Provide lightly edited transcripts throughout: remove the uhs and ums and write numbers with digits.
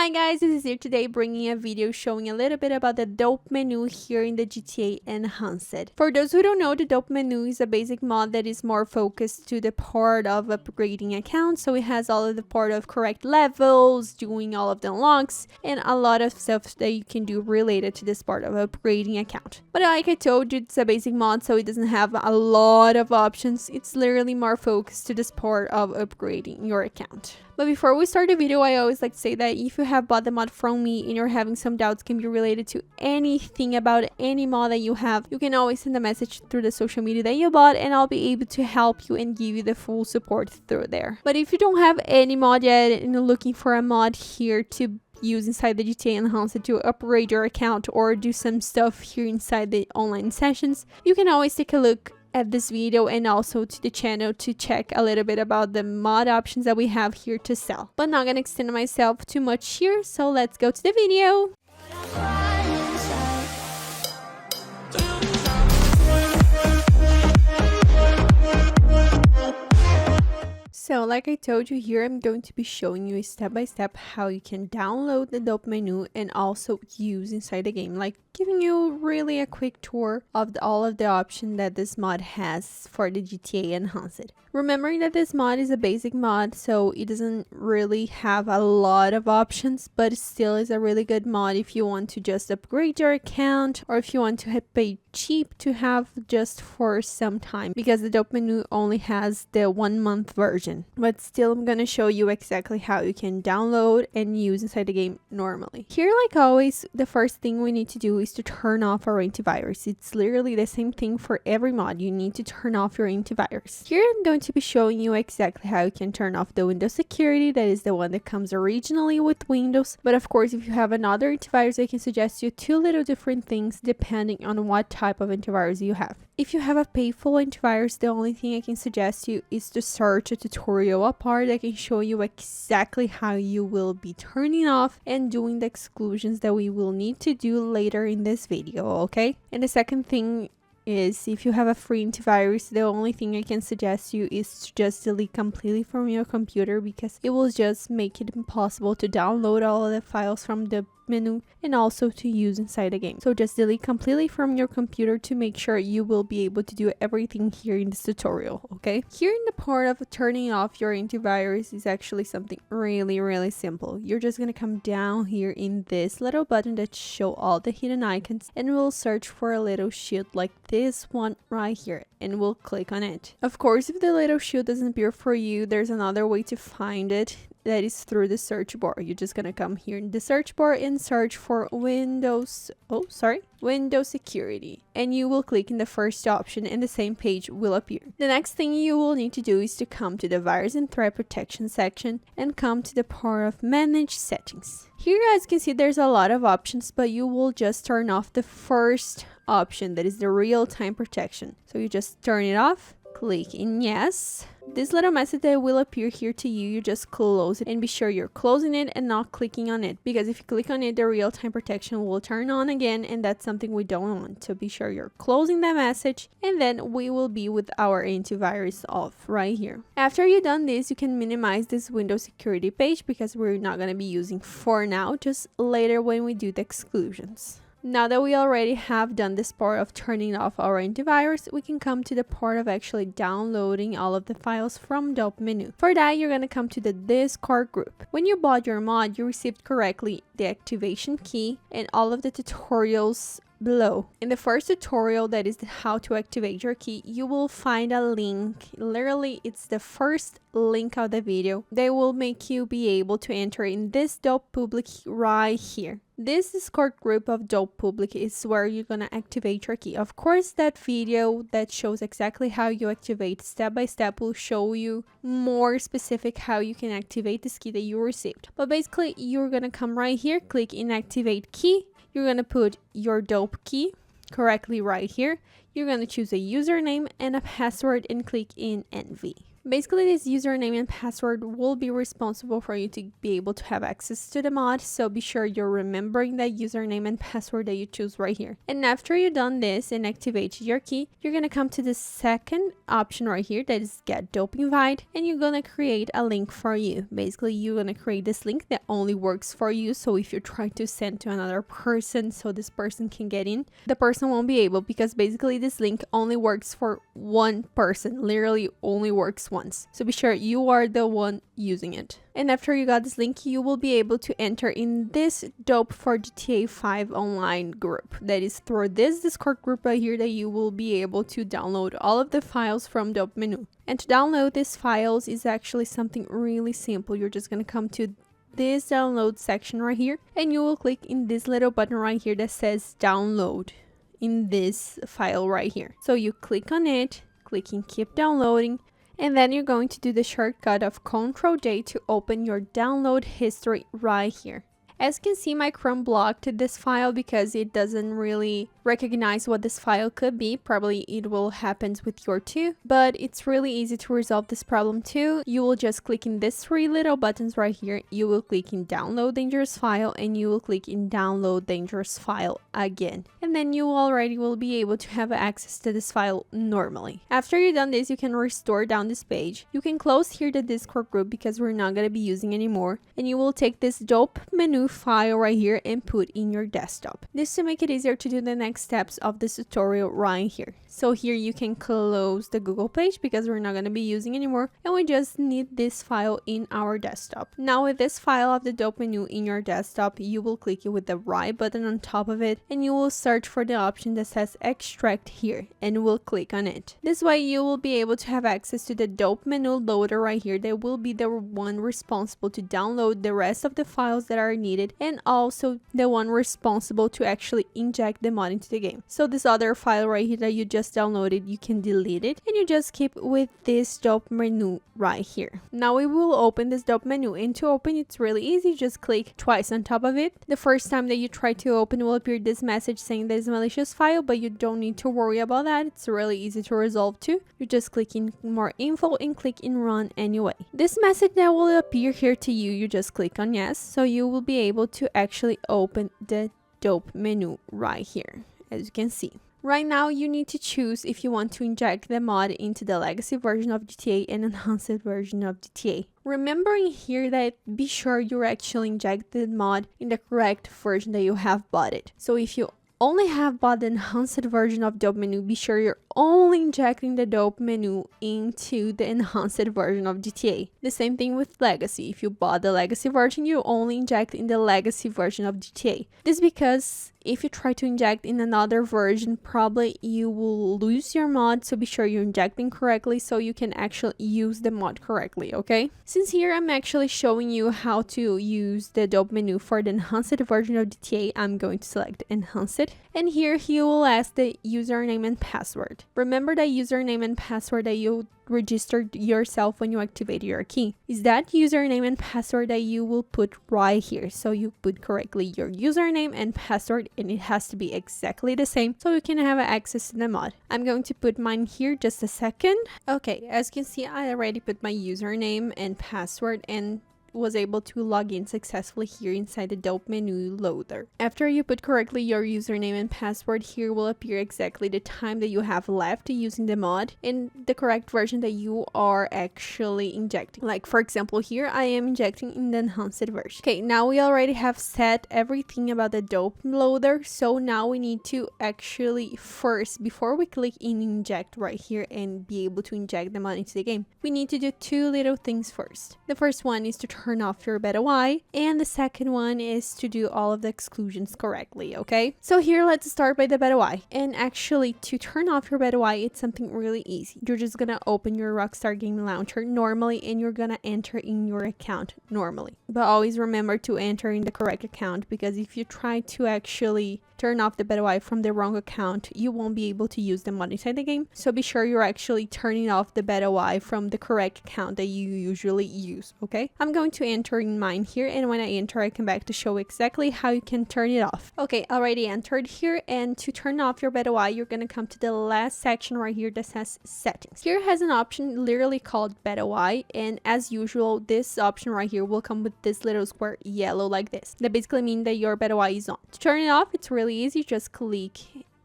Hi guys, this is here today bringing a video showing a little bit about the dope menu here in the GTA Enhanced. For those who don't know, the dope menu is a basic mod that is more focused to the part of upgrading accounts, so it has all of the part of correct levels, doing all of the unlocks, and a lot of stuff that you can do related to this part of upgrading account. But like I told you, it's a basic mod, so it doesn't have a lot of options. It's literally more focused to this part of upgrading your account. But before we start the video, I always like to say that if you have bought the mod from me and you're having some doubts can be related to anything about any mod that you have, you can always send a message through the social media that you bought and I'll be able to help you and give you the full support through there. But if you don't have any mod yet and you're looking for a mod here to use inside the GTA Enhanced to upgrade your account or do some stuff here inside the online sessions, you can always take a look at this video and also to the channel to check a little bit about the mod options that we have here to sell. But not gonna extend myself too much here, so let's go to the video. So like I told you here, I'm going to be showing you step by step how you can download the dope menu and also use inside the game, like giving you really a quick tour of all of the options that this mod has for the GTA Enhanced. Remembering that this mod is a basic mod, so it doesn't really have a lot of options, but it still is a really good mod if you want to just upgrade your account or if you want to pay cheap to have just for some time, because the dope menu only has the 1 month version. But still, I'm gonna show you exactly how you can download and use inside the game normally. Here, like always, the first thing we need to do is to turn off our antivirus. It's literally the same thing for every mod. You need to turn off your antivirus. Here I'm going to be showing you exactly how you can turn off the Windows security. That is the one that comes originally with Windows. But of course, if you have another antivirus, I can suggest you 2 little different things depending on what type of antivirus you have. If you have a painful antivirus, the only thing I can suggest you is to search a tutorial apart that can show you exactly how you will be turning off and doing the exclusions that we will need to do later in this video, okay? And the second thing is, if you have a free antivirus, the only thing I can suggest you is to just delete completely from your computer, because it will just make it impossible to download all of the files from the menu and also to use inside the game. So just delete completely from your computer to make sure you will be able to do everything here in this tutorial, okay? Here in the part of turning off your antivirus is actually something really simple. You're just gonna come down here in this little button that show all the hidden icons, and we'll search for a little shield like this one right here, and we'll click on it. Of course, if the little shield doesn't appear for you, there's another way to find it. That is through the search bar. You're just gonna come here in the search bar and search for Windows security, and you will click in the first option and the same page will appear. The next thing you will need to do is to come to the virus and threat protection section and come to the part of manage settings. Here, as you can see, there's a lot of options, but you will just turn off the first option, that is the real-time protection. So you just turn it off, click in yes. This little message that will appear here to you, you just close it and be sure you're closing it and not clicking on it, because if you click on it, the real-time protection will turn on again, and that's something we don't want. So be sure you're closing that message, and then we will be with our antivirus off right here. After you've done this, you can minimize this Windows security page, because we're not going to be using for now, just later when we do the exclusions. Now that we already have done this part of turning off our antivirus, we can come to the part of actually downloading all of the files from dope menu. For that, you're going to come to the Discord group. When you bought your mod, you received correctly the activation key and all of the tutorials below. In the first tutorial, that is how to activate your key, you will find a link. Literally, it's the first link of the video that will make you be able to enter in this dope public right here. This Discord group of dope public is where you're gonna activate your key. Of course, that video that shows exactly how you activate step by step will show you more specific how you can activate this key that you received. But basically, you're gonna come right here, click in activate key. You're gonna put your dope key correctly right here. You're gonna choose a username and a password and click in NV. Basically, this username and password will be responsible for you to be able to have access to the mod, so be sure you're remembering that username and password that you choose right here. And after you've done this and activate your key, you're gonna come to the second option right here, that is get dope invite, and you're gonna create a link for you. Basically, you're gonna create this link that only works for you, so if you try to send to another person so this person can get in, the person won't be able, because basically this link only works for one person, literally only works once. So be sure you are the one using it. And after you got this link, you will be able to enter in this dope for GTA 5 online group. That is through this Discord group right here that you will be able to download all of the files from dope menu. And to download these files is actually something really simple. You're just gonna come to this download section right here, and you will click in this little button right here that says download in this file right here. So you click on it, click in keep downloading, and then you're going to do the shortcut of Ctrl-J to open your download history right here. As you can see, my Chrome blocked this file because it doesn't really recognize what this file could be. Probably it will happen with your too, but it's really easy to resolve this problem too. You will just click in these three little buttons right here. You will click in download dangerous file, and you will click in download dangerous file again. And then you already will be able to have access to this file normally. After you've done this, you can restore down this page. You can close here the Discord group because we're not going to be using anymore. And you will take this dope menu file right here and put in your desktop. This to make it easier to do the next steps of this tutorial right here. So here you can close the Google page because we're not going to be using anymore, and we just need this file in our desktop. Now with this file of the dope menu in your desktop, you will click it with the right button on top of it, and you will search for the option that says extract here, and we'll click on it. This way you will be able to have access to the dope menu loader right here that will be the one responsible to download the rest of the files that are needed, and also the one responsible to actually inject the mod into the game. So this other file right here that you just downloaded, you can delete it, and you just keep with this dope menu right here. Now we will open this dope menu, and to open it's really easy. Just click twice on top of it. The first time that you try to open will appear this message saying there's a malicious file, but you don't need to worry about that. It's really easy to resolve too. You just click in more info and click in run anyway. This message that will appear here to you, you just click on yes, so you will be able to actually open the dope menu right here, as you can see. Right now, you need to choose if you want to inject the mod into the legacy version of GTA and enhanced version of GTA. Remembering here that be sure you actually inject the mod in the correct version that you have bought it. So if you only have bought the enhanced version of dope menu, be sure you're only injecting the dope menu into the enhanced version of GTA. The same thing with legacy. If you bought the legacy version, you only inject in the legacy version of GTA. This is because if you try to inject in another version, probably you will lose your mod, so be sure you're injecting correctly so you can actually use the mod correctly, okay? Since here I'm actually showing you how to use the dope menu for the enhanced version of GTA, I'm going to select enhanced, and here he will ask the username and password. Remember that username and password that you registered yourself when you activate your key. Is that username and password that you will put right here. So you put correctly your username and password, and it has to be exactly the same so you can have access to the mod. I'm going to put mine here just a second. Okay, as you can see, I already put my username and password and was able to log in successfully here inside the dope menu loader. After you put correctly your username and password, here will appear exactly the time that you have left using the mod and the correct version that you are actually injecting. Like for example, here I am injecting in the enhanced version. Okay, now we already have set everything about the dope loader, so now we need to actually first, before we click in inject right here and be able to inject the mod into the game, we need to do two little things first. The first one is to turn off your beta Y, and the second one is to do all of the exclusions correctly, okay? So here, let's start by the beta Y. And actually, to turn off your beta Y, it's something really easy. You're just gonna open your Rockstar game launcher normally, and you're gonna enter in your account normally. But always remember to enter in the correct account, because if you try to actually turn off the beta Y from the wrong account, you won't be able to use the mod inside the game. So be sure you're actually turning off the beta Y from the correct account that you usually use, okay? I'm going going to enter in mine here, and when I enter, I come back to show exactly how you can turn it off. Okay, already entered here, and to turn off your beta UI, you're gonna come to the last section right here that says settings. Here has an option literally called beta UI, and as usual, this option right here will come with this little square yellow like this. That basically means that your beta UI is on. To turn it off, it's really easy. Just click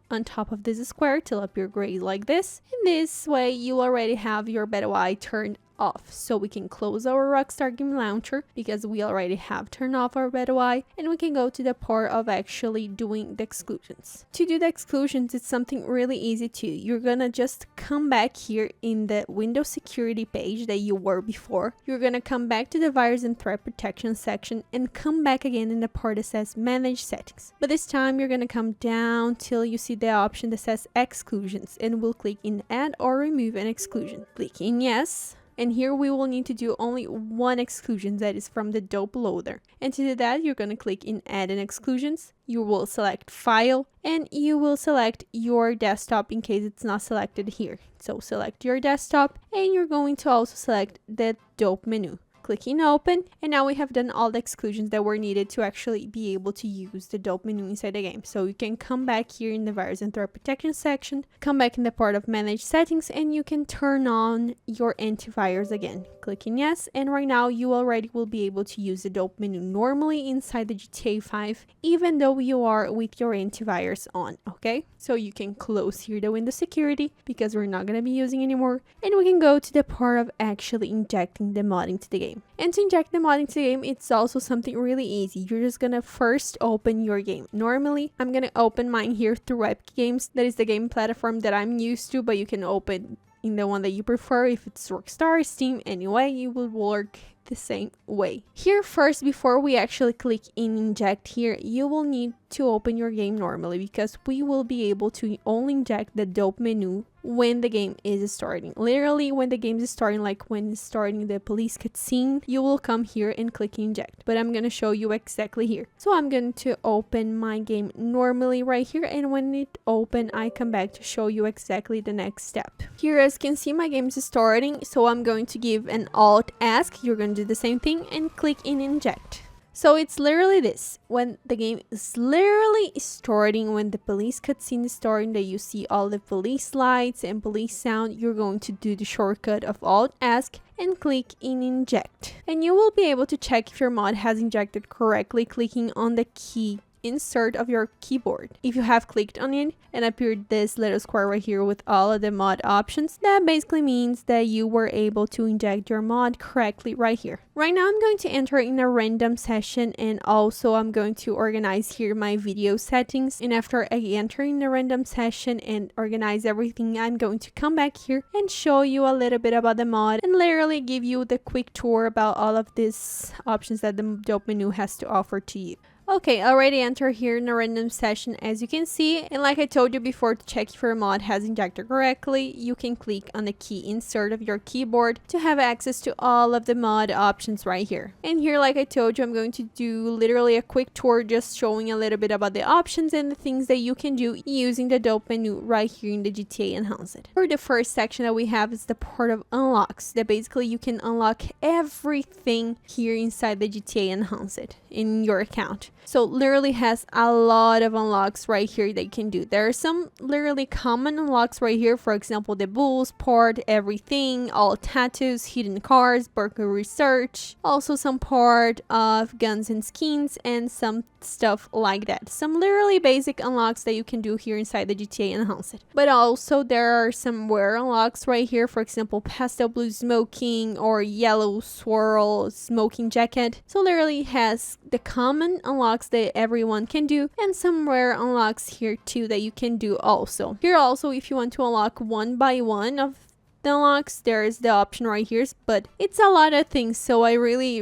on top of this square till up your gray like this. And this way you already have your beta UI turned off. So we can close our Rockstar game launcher because we already have turned off our beta UI, and we can go to the part of actually doing the exclusions. To do the exclusions, it's something really easy too. You're gonna just come back here in the Windows security page that you were before. You're gonna come back to the virus and threat protection section and come back again in the part that says manage settings. But this time you're gonna come down till you see the option that says exclusions, and we'll click in add or remove an exclusion. Click in yes. And here we will need to do only one exclusion, that is from the dope loader. And to do that, you're going to click in add an exclusions. You will select file, and you will select your desktop in case it's not selected here. So select your desktop, and you're going to also select the dope menu. Click in open, and now we have done all the exclusions that were needed to actually be able to use the dope menu inside the game. So you can come back here in the virus and threat protection section, come back in the part of manage settings, and you can turn on your antivirus again. Click in yes, and right now you already will be able to use the dope menu normally inside the GTA 5, even though you are with your antivirus on, okay? So you can close here the Windows security because we're not going to be using anymore, and we can go to the part of actually injecting the mod into the game. And to inject the mod into the game, it's also something really easy. You're just gonna first open your game. Normally, I'm gonna open mine here through Epic Games. That is the game platform that I'm used to, but you can open in the one that you prefer. If it's Rockstar, Steam, anyway, it will work the same way. Here first, before we actually click in inject here, you will need to open your game normally because we will be able to only inject the dope menu when the game is starting. Literally when the game is starting, like when it's starting the police cutscene, you will come here and click inject. But I'm gonna show you exactly here. So I'm going to open my game normally right here, and when it open, I come back to show you exactly the next step. Here, as you can see, my game is starting, so I'm going to give an alt ask. You're going to do the same thing and click in inject. So it's literally this, when the game is literally starting, when the police cutscene is starting, that you see all the police lights and police sound, you're going to do the shortcut of alt ask and click in inject. And you will be able to check if your mod has injected correctly clicking on the key insert of your keyboard. If you have clicked on it and appeared this little square right here with all of the mod options, that basically means that you were able to inject your mod correctly right here. Right now I'm going to enter in a random session, and also I'm going to organize here my video settings, and after I enter in the random session and organize everything, I'm going to come back here and show you a little bit about the mod and literally give you the quick tour about all of these options that the dope menu has to offer to you. Okay, already enter here in a random session, as you can see, and like I told you before, to check if your mod has injected correctly, you can click on the key insert of your keyboard to have access to all of the mod options right here. And here, like I told you, I'm going to do literally a quick tour just showing a little bit about the options and the things that you can do using the dope menu right here in the GTA Enhanced. For the first section that we have is the part of unlocks, that basically you can unlock everything here inside the GTA Enhanced in your account. So literally has a lot of unlocks right here that you can do. There are some literally common unlocks right here. For example, the bulls part, everything, all tattoos, hidden cars, burglary search. Also some part of guns and skins and some stuff like that. Some literally basic unlocks that you can do here inside the GTA Enhanced. But also there are some rare unlocks right here. For example, pastel blue smoking or yellow swirl smoking jacket. So literally has the common unlocks that everyone can do, and some rare unlocks here too that you can do also. Here also, if you want to unlock one by one of the unlocks, there is the option right here, but it's a lot of things, so I really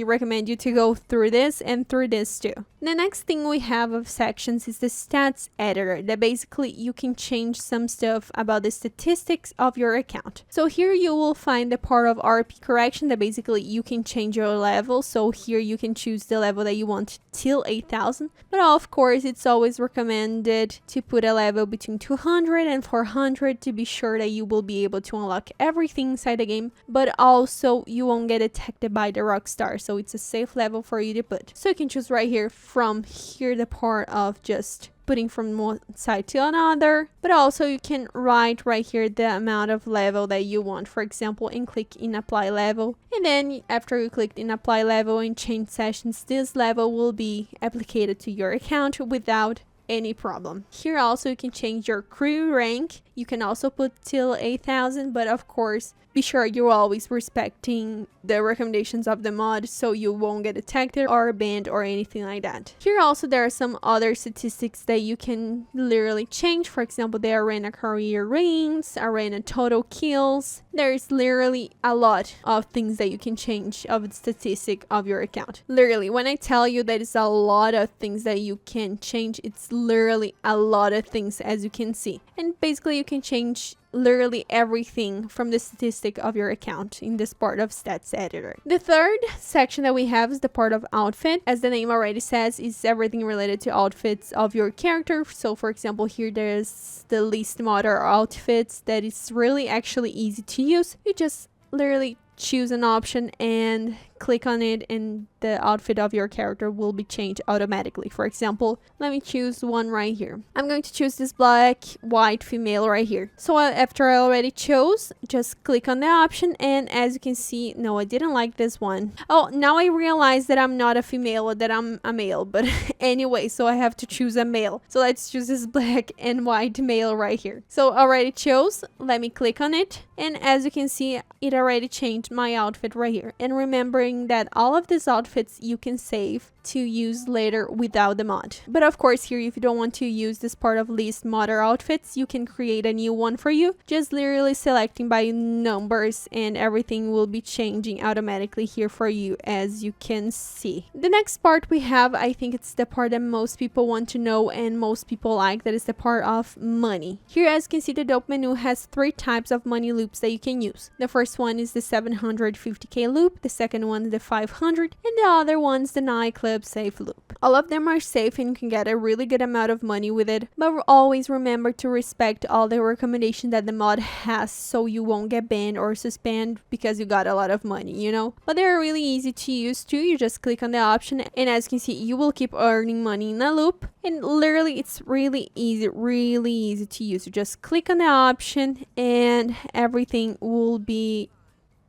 recommend you to go through this and through this too. The next thing we have of sections is the stats editor, that basically you can change some stuff about the statistics of your account. So here you will find the part of RP correction, that basically you can change your level. So here you can choose the level that you want till 8,000, but of course it's always recommended to put a level between 200 and 400 to be sure that you will be able able to unlock everything inside the game, but also you won't get detected by the Rockstar, so it's a safe level for you to put. So you can choose right here from here the part of just putting from one side to another, but also you can write right here the amount of level that you want, for example, and click in apply level, and then after you clicked in apply level and change sessions, this level will be applied to your account without any problem. Here also you can change your crew rank. You can also put till 8,000, but of course be sure you're always respecting the recommendations of the mod so you won't get detected or banned or anything like that. Here also there are some other statistics that you can literally change. For example, the arena career ranks, arena total kills. There's literally a lot of things that you can change of the statistic of your account. Literally, when I tell you that it's a lot of things that you can change, it's literally a lot of things, as you can see. And basically you can change literally everything from the statistic of your account in this part of stats editor. The third section that we have is the part of outfit. As the name already says, is everything related to outfits of your character. So for example, here there's the list mod or outfits that is really actually easy to use. You just literally choose an option and click on it, and the outfit of your character will be changed automatically. For example, let me choose one right here. I'm going to choose this black, white, female right here. So after I already chose, just click on the option, and as you can see, no, I didn't like this one. Oh, now I realize that I'm not a female, that I'm a male, but anyway, so I have to choose a male. So let's choose this black and white male right here. So already chose, let me click on it, and as you can see, it already changed my outfit right here. And remembering that all of these outfits you can save to use later without the mod. But of course, here if you don't want to use this part of list mod or outfits, you can create a new one for you, just literally selecting by numbers, and everything will be changing automatically here for you, as you can see. The next part we have, I think it's the part that most people want to know and most people like, that is the part of money. Here, as you can see, the dope menu has 3 types of money loops that you can use. The first one is the 750k loop, the second one is the 500, and the other one's the nightclub safe loop. All of them are safe and you can get a really good amount of money with it, but always remember to respect all the recommendations that the mod has so you won't get banned or suspended because you got a lot of money, you know. But they're really easy to use too. You just click on the option, and as you can see, you will keep earning money in a loop, and literally it's really easy to use. You just click on the option and everything will be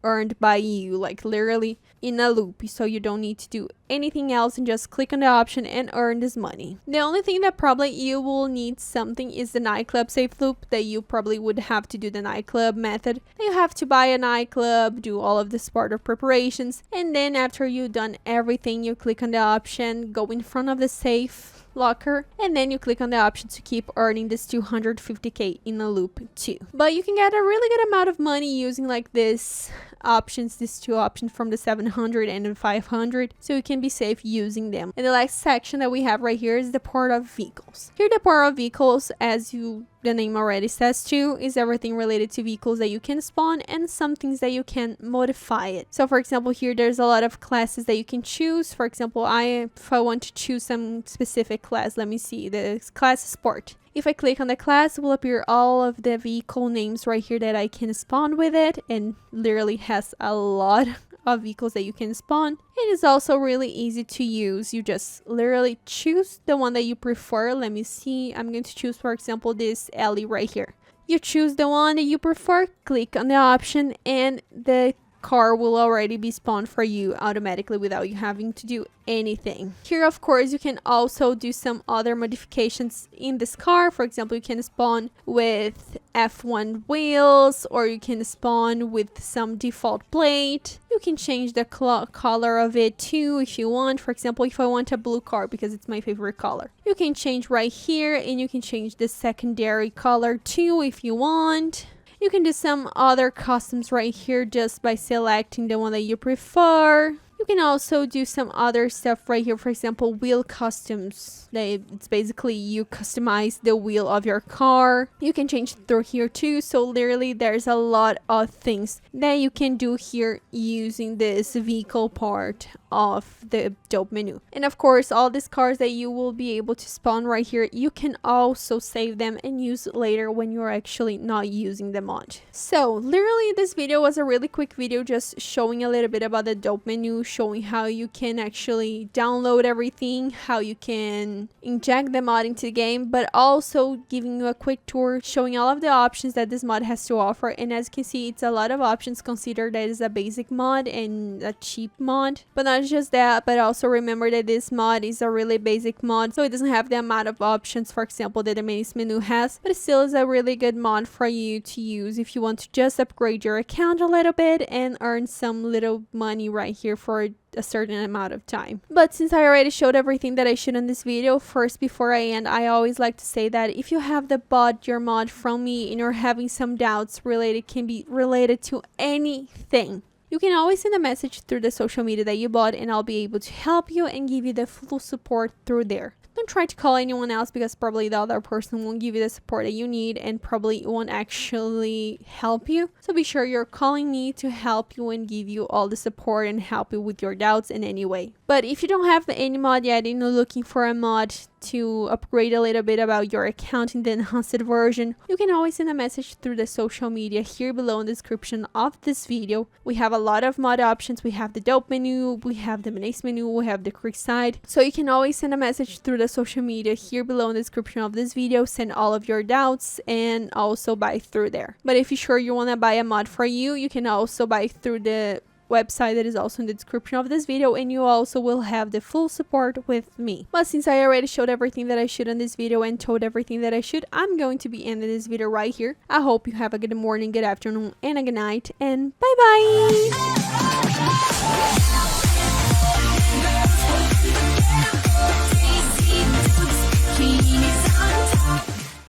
earned by you, like literally in a loop, so you don't need to do anything else and just click on the option and earn this money. The only thing that probably you will need something is the nightclub safe loop, that you probably would have to do the nightclub method. You have to buy a nightclub, do all of this part of preparations, and then after you've done everything, you click on the option, go in front of the safe locker, and then you click on the option to keep earning this 250k in a loop too. But you can get a really good amount of money using like this options, these 2 options from the 700 and the 500, so you can be safe using them. And the last section that we have right here is the part of vehicles. Here, the part of vehicles, as the name already says too, is everything related to vehicles that you can spawn and some things that you can modify it. So for example, here there's a lot of classes that you can choose. For example, if I want to choose some specific class, let me see, the class sport. If I click on the class, will appear all of the vehicle names right here that I can spawn with it, and literally has a lot of vehicles that you can spawn. It is also really easy to use. You just literally choose the one that you prefer. Let me see, I'm going to choose, for example, this alley right here. You choose the one that you prefer, click on the option, and the car will already be spawned for you automatically without you having to do anything. Here, of course, you can also do some other modifications in this car. For example, you can spawn with F1 wheels, or you can spawn with some default plate. You can change the color of it too if you want. For example, if I want a blue car because it's my favorite color, you can change right here, and you can change the secondary color too if you want. You can do some other customs right here just by selecting the one that you prefer. You can also do some other stuff right here. For example, wheel customs. It's basically you customize the wheel of your car. You can change through here too. So literally there's a lot of things that you can do here using this vehicle part of the dope menu. And of course, all these cars that you will be able to spawn right here, you can also save them and use later when you're actually not using the mod. So literally this video was a really quick video just showing a little bit about the dope menu, showing how you can actually download everything, how you can inject the mod into the game, but also giving you a quick tour showing all of the options that this mod has to offer. And as you can see, it's a lot of options considered that is a basic mod and a cheap mod. But not just that, but also remember that this mod is a really basic mod, so it doesn't have the amount of options, for example, that the main menu has, but it still is a really good mod for you to use if you want to just upgrade your account a little bit and earn some little money right here for a certain amount of time. But since I already showed everything that I should in this video, first before I end, I always like to say that if you have bought your mod from me and you're having some doubts can be related to anything, you can always send a message through the social media that you bought and I'll be able to help you and give you the full support through there. Don't try to call anyone else because probably the other person won't give you the support that you need and probably won't actually help you. So be sure you're calling me to help you and give you all the support and help you with your doubts in any way. But if you don't have any mod yet and you're looking for a mod to upgrade a little bit about your account in the enhanced version, you can always send a message through the social media here below in the description of this video. We have a lot of mod options. We have the dope menu, we have the menace menu, we have the creekside. So you can always send a message through the social media here below in the description of this video, send all of your doubts and also buy through there. But if you're sure you want to buy a mod for you, you can also buy through the website that is also in the description of this video, and you also will have the full support with me. But since I already showed everything that I should in this video and told everything that I should, I'm going to be ending this video right here. I hope you have a good morning, good afternoon, and a good night, and bye bye.